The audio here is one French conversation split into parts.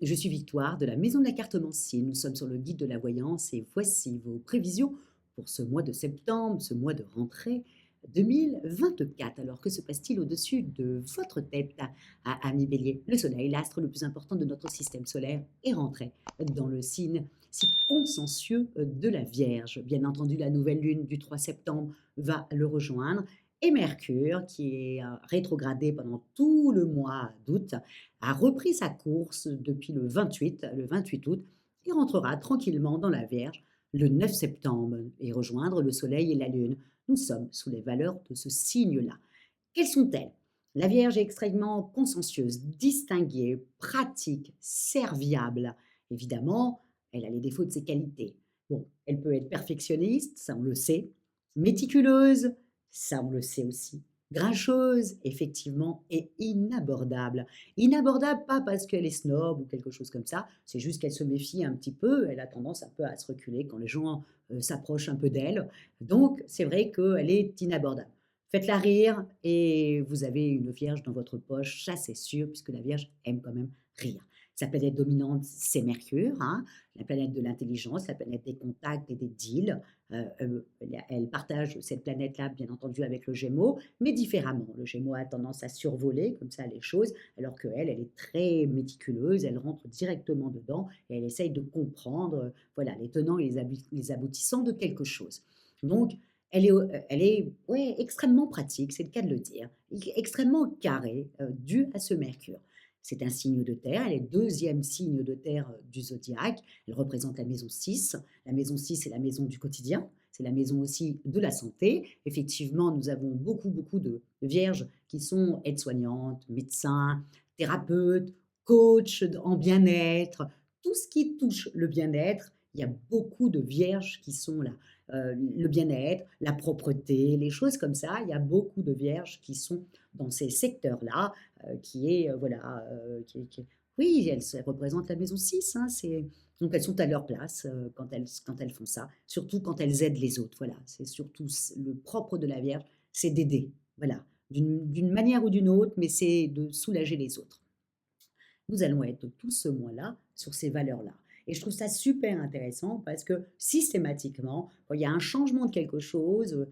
Je suis Victoire de la Maison de la Cartomancie. Nous sommes sur le guide de la voyance et voici vos prévisions pour ce mois de septembre, ce mois de rentrée 2024. Alors que se passe-t-il au-dessus de votre tête, ami Bélier? Le Soleil, l'astre le plus important de notre système solaire, est rentré dans le signe si consciencieux de la Vierge. Bien entendu, la nouvelle lune du 3 septembre va le rejoindre et Mercure, qui est rétrogradé pendant tout le mois d'août, a repris sa course depuis le 28 août et rentrera tranquillement dans la Vierge le 9 septembre et rejoindre le Soleil et la Lune. Nous sommes sous les valeurs de ce signe-là. Quelles sont-elles? La Vierge est extrêmement consciencieuse, distinguée, pratique, serviable. Évidemment, elle a les défauts de ses qualités. Bon, elle peut être perfectionniste, ça on le sait, méticuleuse, ça on le sait aussi, grincheuse, effectivement, et inabordable. Inabordable, pas parce qu'elle est snob ou quelque chose comme ça, c'est juste qu'elle se méfie un petit peu, elle a tendance un peu à se reculer quand les gens s'approchent un peu d'elle. Donc, c'est vrai qu'elle est inabordable. Faites-la rire et vous avez une vierge dans votre poche, ça c'est sûr, puisque la vierge aime quand même rire. Sa planète dominante, c'est Mercure, hein, la planète de l'intelligence, la planète des contacts et des deals. Elle partage cette planète-là, bien entendu, avec le Gémeaux, mais différemment. Le Gémeaux a tendance à survoler comme ça les choses, alors qu'elle, elle est très méticuleuse, elle rentre directement dedans et elle essaye de comprendre voilà, les tenants et les aboutissants de quelque chose. Donc, elle est ouais, extrêmement pratique, c'est le cas de le dire, extrêmement carrée, due à ce Mercure. C'est un signe de terre, elle est deuxième signe de terre du zodiaque, elle représente la maison 6. La maison 6, c'est la maison du quotidien, c'est la maison aussi de la santé. Effectivement, nous avons beaucoup, beaucoup de vierges qui sont aides-soignantes, médecins, thérapeutes, coachs en bien-être, tout ce qui touche le bien-être. Il y a beaucoup de vierges qui sont là. Le bien-être, la propreté, les choses comme ça. Il y a beaucoup de vierges qui sont dans ces secteurs-là, qui est, voilà, oui, elles représentent la maison 6. Hein, donc elles sont à leur place quand elles font ça, surtout quand elles aident les autres. Voilà, c'est surtout le propre de la Vierge, c'est d'aider. Voilà, d'une manière ou d'une autre, mais c'est de soulager les autres. Nous allons être tout ce mois-là sur ces valeurs-là. Et je trouve ça super intéressant parce que systématiquement, quand il y a un changement de quelque chose,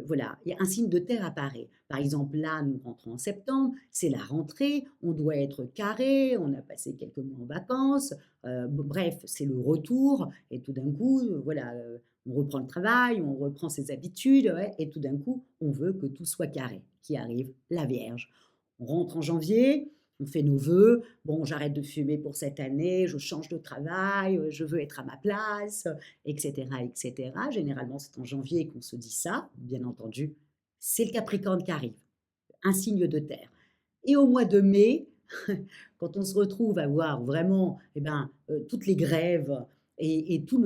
voilà, il y a un signe de terre apparaît. Par exemple, là, nous rentrons en septembre, c'est la rentrée, on doit être carré, on a passé quelques mois en vacances, bref, c'est le retour, et tout d'un coup, voilà, on reprend le travail, on reprend ses habitudes, ouais, et tout d'un coup, on veut que tout soit carré. Qui arrive? La Vierge. On rentre en janvier, on fait nos vœux. Bon, j'arrête de fumer pour cette année, je change de travail, je veux être à ma place, etc., etc. Généralement, c'est en janvier qu'on se dit ça, bien entendu. C'est le Capricorne qui arrive, un signe de terre. Et au mois de mai, quand on se retrouve à voir vraiment toutes les grèves et tous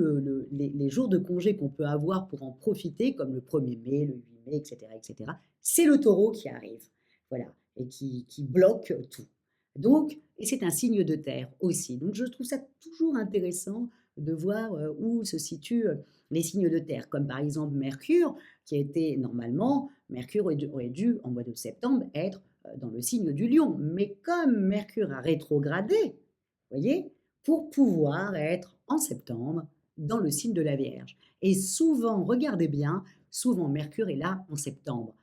les jours de congé qu'on peut avoir pour en profiter, comme le 1er mai, le 8 mai, etc., c'est le taureau qui arrive. Voilà, et qui bloque tout. Donc, et c'est un signe de terre aussi. Donc, je trouve ça toujours intéressant de voir où se situent les signes de terre, comme par exemple Mercure, qui a été normalement, Mercure aurait dû en mois de septembre, être dans le signe du lion. Mais comme Mercure a rétrogradé, voyez, pour pouvoir être en septembre dans le signe de la Vierge. Et souvent, regardez bien, souvent Mercure est là en septembre.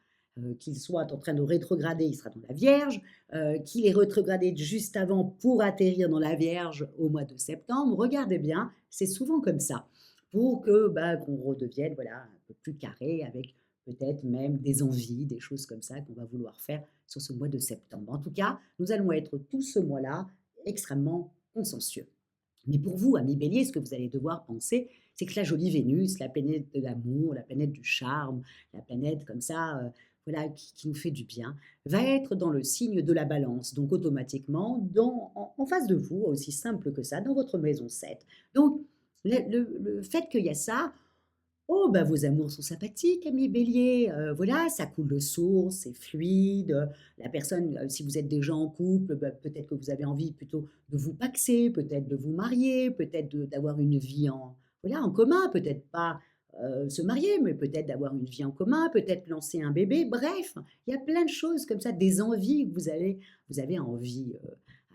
Qu'il soit en train de rétrograder, il sera dans la Vierge, qu'il est rétrogradé juste avant pour atterrir dans la Vierge au mois de septembre. Regardez bien, c'est souvent comme ça, pour que qu'on redevienne voilà, un peu plus carré avec peut-être même des envies, des choses comme ça qu'on va vouloir faire sur ce mois de septembre. En tout cas, nous allons être tout ce mois-là extrêmement consciencieux. Mais pour vous, amis bélier, ce que vous allez devoir penser, c'est que la jolie Vénus, la planète de l'amour, la planète du charme, la planète comme ça, voilà, qui nous fait du bien, va être dans le signe de la balance. Donc automatiquement, en face de vous, aussi simple que ça, dans votre maison 7. Donc le fait qu'il y a ça, oh, bah, vos amours sont sympathiques, amis bélier, voilà, ça coule de source, c'est fluide, la personne, si vous êtes déjà en couple, bah, peut-être que vous avez envie plutôt de vous paxer, peut-être de vous marier, peut-être d'avoir une vie voilà, en commun, peut-être pas, se marier, mais peut-être d'avoir une vie en commun, peut-être lancer un bébé. Bref, il y a plein de choses comme ça, des envies que vous avez envie,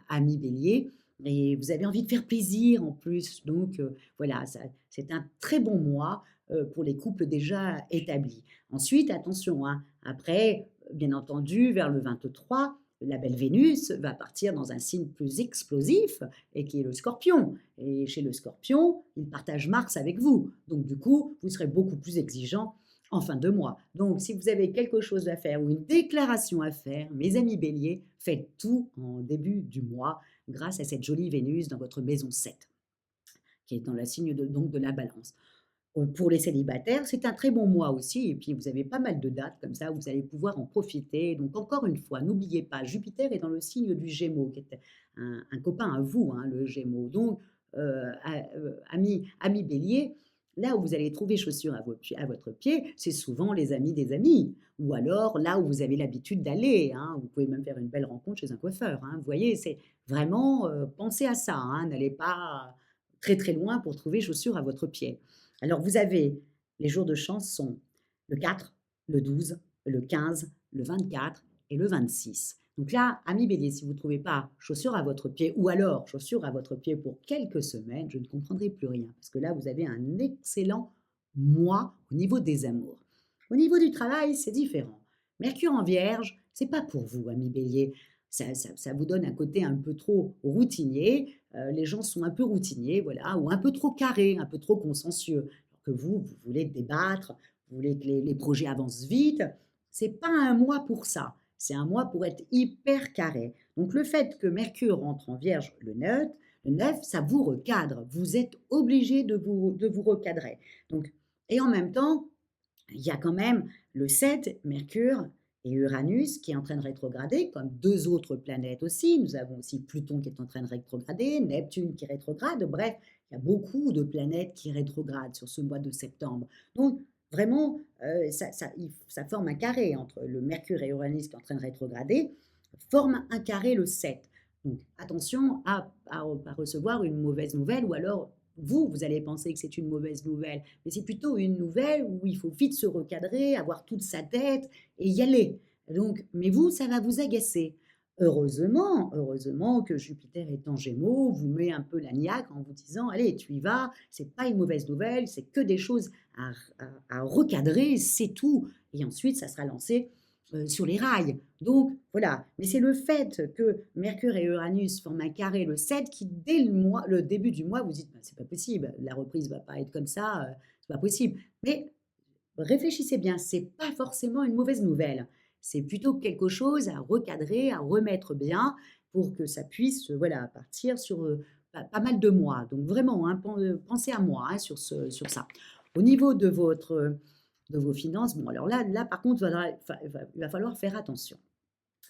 amis bélier, et vous avez envie de faire plaisir en plus. Donc, voilà, c'est un très bon mois pour les couples déjà établis. Ensuite, attention, hein, après, bien entendu, vers le 23, la belle Vénus va partir dans un signe plus explosif et qui est le Scorpion. Et chez le Scorpion, il partage Mars avec vous. Donc, du coup, vous serez beaucoup plus exigeant en fin de mois. Donc, si vous avez quelque chose à faire ou une déclaration à faire, mes amis béliers, faites tout en début du mois grâce à cette jolie Vénus dans votre maison 7, qui est dans le signe donc de la balance. Pour les célibataires, c'est un très bon mois aussi, et puis vous avez pas mal de dates comme ça, vous allez pouvoir en profiter. Donc encore une fois, n'oubliez pas, Jupiter est dans le signe du Gémeaux, qui est un copain à vous, hein, le Gémeaux. Donc, amis bélier, là où vous allez trouver chaussures à votre pied, c'est souvent les amis des amis, ou alors là où vous avez l'habitude d'aller, hein. Vous pouvez même faire une belle rencontre chez un coiffeur, hein. Vous voyez, c'est vraiment, pensez à ça, hein, n'allez pas très très loin pour trouver chaussures à votre pied. Alors vous avez les jours de chance sont le 4, le 12, le 15, le 24 et le 26. Donc là, amis bélier, si vous ne trouvez pas chaussures à votre pied ou alors chaussures à votre pied pour quelques semaines, je ne comprendrai plus rien parce que là, vous avez un excellent mois au niveau des amours. Au niveau du travail, c'est différent. Mercure en vierge, c'est pas pour vous, amis bélier. Ça vous donne un côté un peu trop routinier. Les gens sont un peu routiniers, voilà, ou un peu trop carrés, un peu trop consensueux. Alors que vous voulez débattre, vous voulez que les projets avancent vite. C'est pas un mois pour ça. C'est un mois pour être hyper carré. Donc le fait que Mercure rentre en Vierge le 9, ça vous recadre. Vous êtes obligé de vous recadrer. Donc, et en même temps, il y a quand même le 7, Mercure et Uranus qui est en train de rétrograder, comme deux autres planètes aussi. Nous avons aussi Pluton qui est en train de rétrograder, Neptune qui rétrograde. Bref, il y a beaucoup de planètes qui rétrogradent sur ce mois de septembre. Donc, vraiment, ça forme un carré entre le Mercure et Uranus qui est en train de rétrograder, forme un carré le 7. Donc, attention à recevoir une mauvaise nouvelle ou alors vous allez penser que c'est une mauvaise nouvelle, mais c'est plutôt une nouvelle où il faut vite se recadrer, avoir toute sa tête et y aller. Donc, mais vous, ça va vous agacer. Heureusement que Jupiter est en Gémeaux, vous met un peu la niaque en vous disant, allez, tu y vas, c'est pas une mauvaise nouvelle, c'est que des choses à recadrer, c'est tout. Et ensuite, ça sera lancé sur les rails. Donc voilà, mais c'est le fait que Mercure et Uranus forment un carré le 7 qui, dès le début du mois, vous dites, bah, c'est pas possible, la reprise va pas être comme ça, c'est pas possible. Mais réfléchissez bien, c'est pas forcément une mauvaise nouvelle. C'est plutôt quelque chose à recadrer, à remettre bien pour que ça puisse voilà, partir sur pas mal de mois. Donc vraiment, hein, pensez à moi hein, sur ça. Au niveau de vos finances, bon alors là par contre, il va falloir faire attention.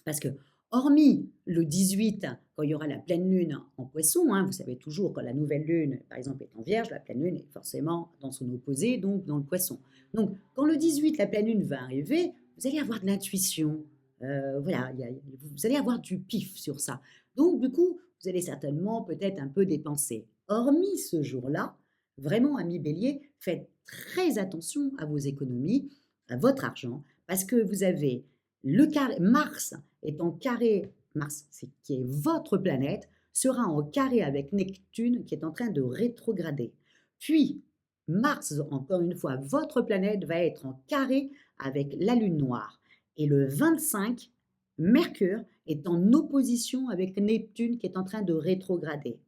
Parce que, hormis le 18, quand il y aura la pleine lune en poisson, hein, vous savez toujours quand la nouvelle lune, par exemple, est en vierge, la pleine lune est forcément dans son opposé, donc dans le poisson. Donc, quand le 18, la pleine lune va arriver, vous allez avoir de l'intuition. Voilà, vous allez avoir du pif sur ça. Donc, du coup, vous allez certainement peut-être un peu dépenser. Hormis ce jour-là, vraiment, ami bélier, faites très attention à vos économies, à votre argent, parce que vous avez le carré, Mars est en carré, Mars qui est votre planète, sera en carré avec Neptune qui est en train de rétrograder. Puis, Mars, encore une fois, votre planète va être en carré avec la Lune noire. Et le 25, Mercure est en opposition avec Neptune qui est en train de rétrograder.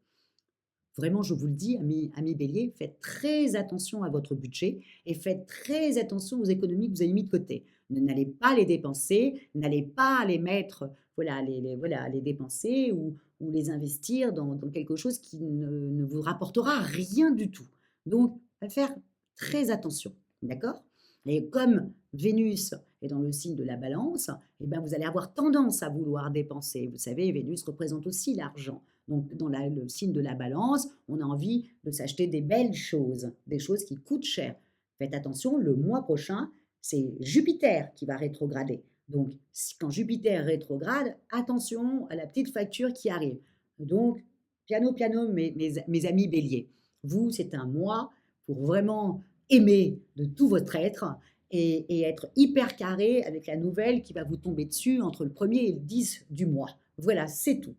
Vraiment, je vous le dis, amis bélier, faites très attention à votre budget et faites très attention aux économies que vous avez mis de côté. N'allez pas les dépenser, n'allez pas les mettre, voilà, les dépenser ou les investir dans quelque chose qui ne vous rapportera rien du tout. Donc, à faire très attention, d'accord? Et comme Vénus est dans le signe de la balance, eh ben vous allez avoir tendance à vouloir dépenser. Vous savez, Vénus représente aussi l'argent. Donc, dans le signe de la balance, on a envie de s'acheter des belles choses, des choses qui coûtent cher. Faites attention, le mois prochain, c'est Jupiter qui va rétrograder. Donc, quand Jupiter rétrograde, attention à la petite facture qui arrive. Donc, piano, piano, mes amis béliers. Vous, c'est un mois pour vraiment aimer de tout votre être et être hyper carré avec la nouvelle qui va vous tomber dessus entre le 1er et le 10 du mois. Voilà, c'est tout.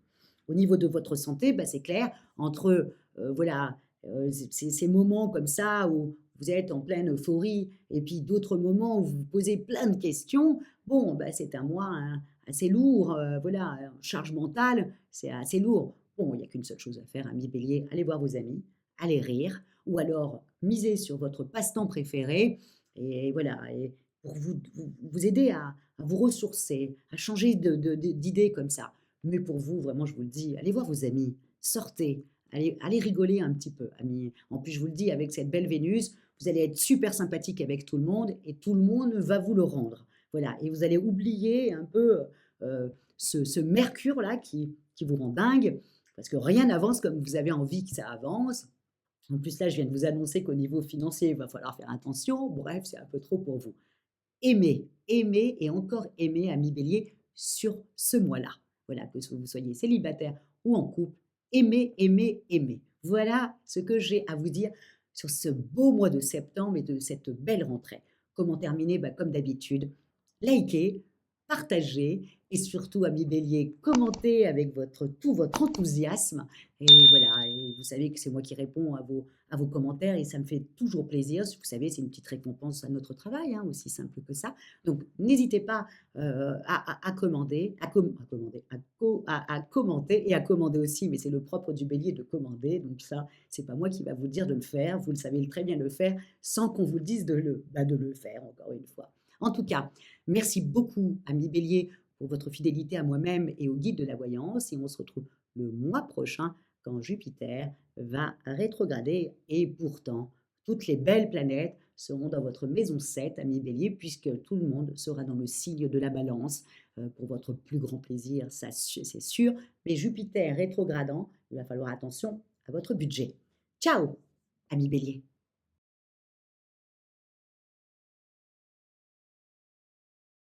Au niveau de votre santé, bah, c'est clair, entre, voilà, ces moments comme ça où vous êtes en pleine euphorie et puis d'autres moments où vous vous posez plein de questions, bon, bah, c'est un mois, hein, assez lourd, voilà, en charge mentale, c'est assez lourd. Bon, il y a qu'une seule chose à faire, amis bélier, allez voir vos amis, allez rire ou alors misez sur votre passe-temps préféré et voilà et pour vous aider à vous ressourcer, à changer d'idées comme ça. Mais pour vous, vraiment, je vous le dis, allez voir vos amis, sortez, allez rigoler un petit peu, amis. En plus, je vous le dis, avec cette belle Vénus, vous allez être super sympathique avec tout le monde et tout le monde va vous le rendre. Voilà, et vous allez oublier un peu ce Mercure-là qui vous rend dingue, parce que rien n'avance comme vous avez envie que ça avance. En plus, là, je viens de vous annoncer qu'au niveau financier, il va falloir faire attention. Bref, c'est un peu trop pour vous. Aimez, aimez et encore aimez, ami Bélier, sur ce mois-là. Voilà, que vous soyez célibataire ou en couple, aimez, aimez, aimez. Voilà ce que j'ai à vous dire sur ce beau mois de septembre et de cette belle rentrée. Comment terminer? Bah, comme d'habitude, likez, partagez et surtout, ami Bélier, commentez avec tout votre enthousiasme. Et voilà, et vous savez que c'est moi qui réponds à vos commentaires et ça me fait toujours plaisir. Vous savez, c'est une petite récompense à notre travail, hein, aussi simple que ça. Donc, n'hésitez pas à commander, à commenter et à commander aussi, mais c'est le propre du bélier de commander. Donc, ça, c'est pas moi qui va vous dire de le faire. Vous le savez très bien le faire sans qu'on vous le dise de le faire, encore une fois. En tout cas, merci beaucoup, ami bélier, pour votre fidélité à moi-même et au guide de la voyance. Et on se retrouve le mois prochain quand Jupiter va rétrograder et pourtant toutes les belles planètes seront dans votre maison 7, ami Bélier, puisque tout le monde sera dans le signe de la balance pour votre plus grand plaisir, ça c'est sûr. Mais Jupiter rétrogradant, il va falloir attention à votre budget. Ciao, ami Bélier.